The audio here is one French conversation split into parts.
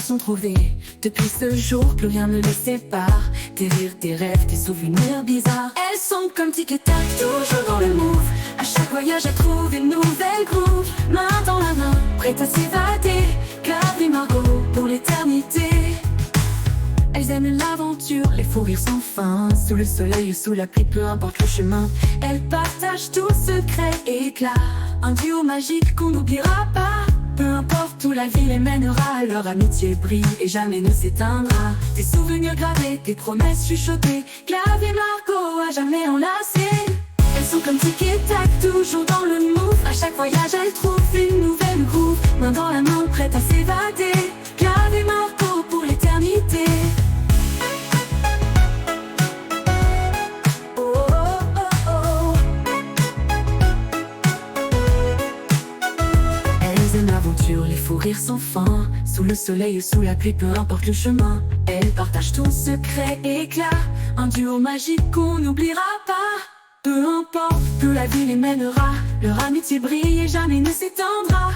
sont trouvés. Depuis ce jour, plus rien ne les sépare. Tes rires, tes rêves, tes souvenirs bizarres. Elles sont comme tic et tac, toujours dans le move. À chaque voyage, elles trouvent une nouvelle groove. Main dans la main, prêtes à s'évader. Clave et Margot pour l'éternité. Elles aiment l'aventure, les fous rires sans fin. Sous le soleil ou sous la pluie, peu importe le chemin. Elles partagent tout secret et éclat. Un duo magique qu'on n'oubliera pas. Peu importe où la vie les mènera, leur amitié brille et jamais ne s'éteindra. Des souvenirs gravés, des promesses chuchotées. Clave et Margot à jamais enlacées. Elles sont comme tic et tac, toujours dans le move. À chaque voyage, elles trouvent une nouvelle groove. Main dans la main, prêtes à s'évader. Clave et Margot pour l'éternité. L'aventure, les fous rires sans fin. Sous le soleil ou sous la pluie, peu importe le chemin. Elles partagent tout secret et éclat. Un duo magique qu'on n'oubliera pas. Peu importe où la vie les mènera, leur amitié brille et jamais ne s'éteindra.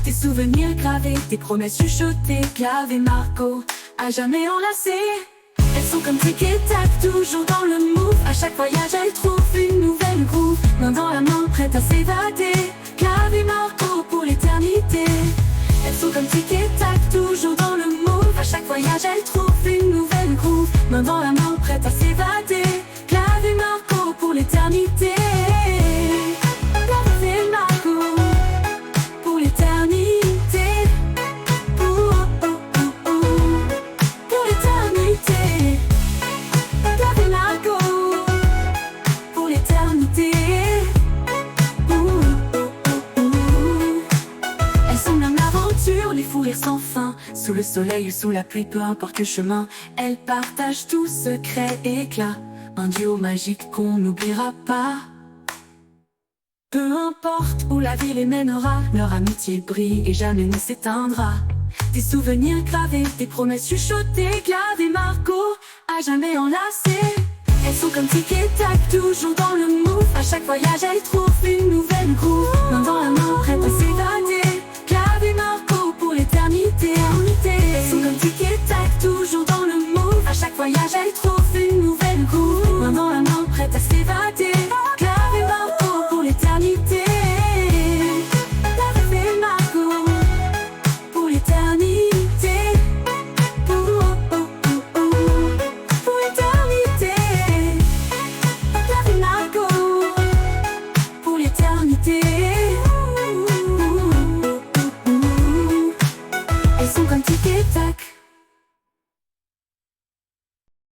Des souvenirs gravés, des promesses chuchotées. Clave et Margot, à jamais enlacées. Elles sont comme tic et tac, toujours dans le move. À chaque voyage, elles trouvent une nouvelle groove. Main dans la main, prêtes à s'évader. Clave et Margot pour l'éternité. Elles sont comme tic et tac, toujours dans le move. À chaque voyage, elles trouvent une nouvelle groove. Main dans la main, prêtes à s'évader. Clave et Margot pour l'éternité. Clave et Margot pour l'éternité. Pour l'éternité. Clave et Margot pour l'éternité. Les fous rires sans fin, sous le soleil ou sous la pluie, peu importe le chemin. Elles partagent tout secret et éclat. Un duo magique qu'on n'oubliera pas. Peu importe où la vie les mènera, leur amitié brille et jamais ne s'éteindra. Des souvenirs gravés, des promesses chuchotées. Clave et Margot, à jamais enlacées. Elles sont comme tic et tac, toujours dans le move. À chaque voyage, elles trouvent une nouvelle groove. Main dans la main, prêtes à s'évader. Clave et Margot pour l'éternité. Elles sont comme tic et tac, toujours dans le move. À chaque voyage, elles trouvent une nouvelle groove. Main dans la main, prêtes à s'évader. Clave et Margot pour l'éternité. Clave et Margot pour l'éternité. Pour l'éternité. Clave et Margot pour l'éternité. Elles sont comme tic et tac,